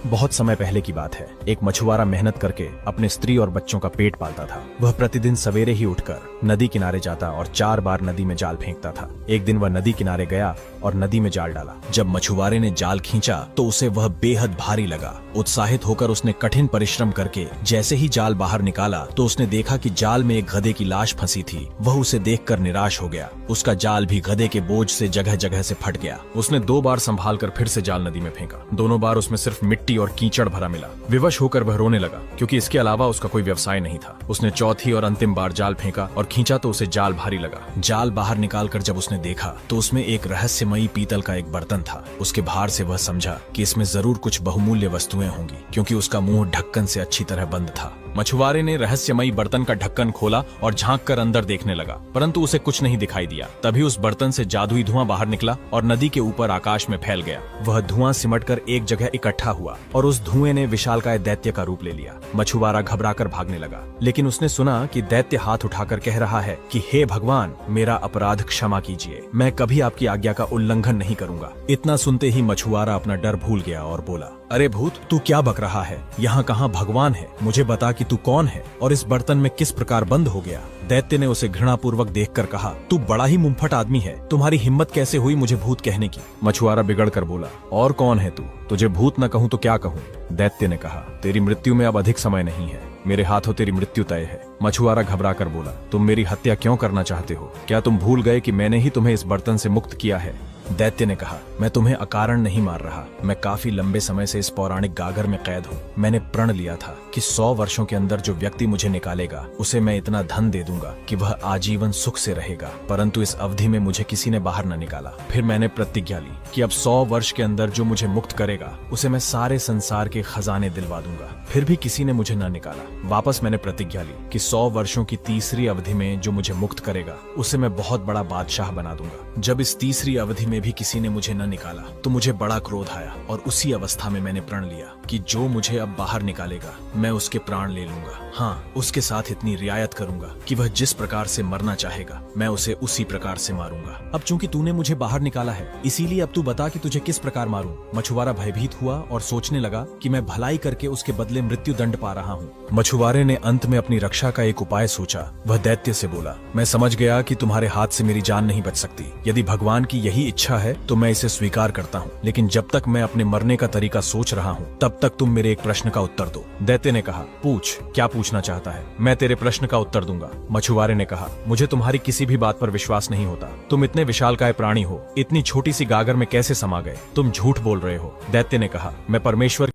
बहुत समय पहले की बात है। एक मछुआरा मेहनत करके अपने स्त्री और बच्चों का पेट पालता था। वह प्रतिदिन सवेरे ही उठकर नदी किनारे जाता और 4 बार नदी में जाल फेंकता था। एक दिन वह नदी किनारे गया और नदी में जाल डाला। जब मछुआरे ने जाल खींचा तो उसे वह बेहद भारी लगा। उत्साहित होकर उसने कठिन परिश्रम करके जैसे ही जाल बाहर निकाला तो उसने देखा कि जाल में एक गधे की लाश फंसी थी। वह उसे देखकर निराश हो गया। उसका जाल भी गधे के बोझ से जगह जगह से फट गया। उसने 2 बार संभाल कर फिर से जाल नदी में फेंका। दोनों बार उसमें सिर्फ मिट्टी और कीचड़ भरा मिला। विवश होकर वह रोने लगा क्योंकि इसके अलावा उसका कोई व्यवसाय नहीं था। उसने चौथी और अंतिम बार जाल फेंका और खींचा तो उसे जाल भारी लगा। जाल बाहर निकालकर जब उसने देखा तो उसमें एक रहस्यमयी पीतल का एक बर्तन था। उसके भार से वह समझा कि इसमें जरूर कुछ बहुमूल्य वस्तुएं होंगी क्योंकि उसका मुंह ढक्कन से अच्छी तरह बंद था। मछुआरे ने रहस्यमयी बर्तन का ढक्कन खोला और झांक कर अंदर देखने लगा, परंतु उसे कुछ नहीं दिखाई दिया। तभी उस बर्तन से जादुई धुआं बाहर निकला और नदी के ऊपर आकाश में फैल गया। वह धुआं सिमटकर एक जगह इकट्ठा हुआ और उस धुएं ने विशालकाय दैत्य का रूप ले लिया। मछुआरा घबराकर भागने लगा, लेकिन उसने सुना कि दैत्य हाथ उठाकर कह रहा है कि हे भगवान, मेरा अपराध क्षमा कीजिए, मैं कभी आपकी आज्ञा का उल्लंघन नहीं करूंगा। इतना सुनते ही मछुआरा अपना डर भूल गया और बोला, अरे भूत, तू क्या बक रहा है? यहाँ कहाँ भगवान है? मुझे बता कि तू कौन है और इस बर्तन में किस प्रकार बंद हो गया? दैत्य ने उसे घृणापूर्वक देखकर कहा, तू बड़ा ही मुंहफट आदमी है, तुम्हारी हिम्मत कैसे हुई मुझे भूत कहने की? मछुआरा बिगड़ कर बोला, और कौन है तू? तुझे भूत न कहूँ तो क्या कहूँ? दैत्य ने कहा, तेरी मृत्यु में अब अधिक समय नहीं है, मेरे हाथों तेरी मृत्यु तय है। मछुआरा घबरा कर बोला, तुम मेरी हत्या क्यों करना चाहते हो? क्या तुम भूल गए कि मैंने ही तुम्हें इस बर्तन से मुक्त किया है? दैत्य ने कहा, मैं तुम्हें अकारण नहीं मार रहा, मैं काफी लंबे समय से इस पौराणिक गागर में कैद हूँ। मैंने प्रण लिया था कि 100 वर्षों के अंदर जो व्यक्ति मुझे निकालेगा उसे मैं इतना धन दे दूंगा कि वह आजीवन सुख से रहेगा, परंतु इस अवधि में मुझे किसी ने बाहर न निकाला। फिर मैंने प्रतिज्ञा ली कि अब 100 वर्ष के अंदर जो मुझे मुक्त करेगा उसे मैं सारे संसार के खजाने दिलवा दूंगा। फिर भी किसी ने मुझे न निकाला। वापस मैंने प्रतिज्ञा ली कि 100 वर्षों की तीसरी अवधि में जो मुझे मुक्त करेगा उसे मैं बहुत बड़ा बादशाह बना दूंगा। जब इस तीसरी अवधि में भी किसी ने मुझे न निकाला तो मुझे बड़ा क्रोध आया और उसी अवस्था में मैंने प्रण लिया कि जो मुझे अब बाहर निकालेगा मैं उसके प्राण ले लूंगा। हाँ, उसके साथ इतनी रियायत करूंगा कि वह जिस प्रकार से मरना चाहेगा मैं उसे उसी प्रकार से मारूंगा। अब चूंकि तूने मुझे बाहर निकाला है, इसीलिए अब तू बता कि तुझे किस प्रकार मारूं। मछुआरा भयभीत हुआ और सोचने लगा कि मैं भलाई करके उसके बदले मृत्यु दंड पा रहा हूँ। मछुआरे ने अंत में अपनी रक्षा का एक उपाय सोचा। वह दैत्य से बोला, मैं समझ गया कि तुम्हारे हाथ से मेरी जान नहीं बच सकती। यदि भगवान की यही इच्छा है तो मैं इसे स्वीकार करता हूँ, लेकिन जब तक मैं अपने मरने का तरीका सोच रहा हूँ तब तक तुम मेरे एक प्रश्न का उत्तर दो। दैत्य ने कहा, पूछ, क्या पूछना चाहता है? मैं तेरे प्रश्न का उत्तर दूंगा। मछुआरे ने कहा, मुझे तुम्हारी किसी भी बात पर विश्वास नहीं होता। तुम इतने विशालकाय प्राणी हो, इतनी छोटी सी गागर में कैसे समा गए? तुम झूठ बोल रहे हो। दैत्य ने कहा, मैं परमेश्वर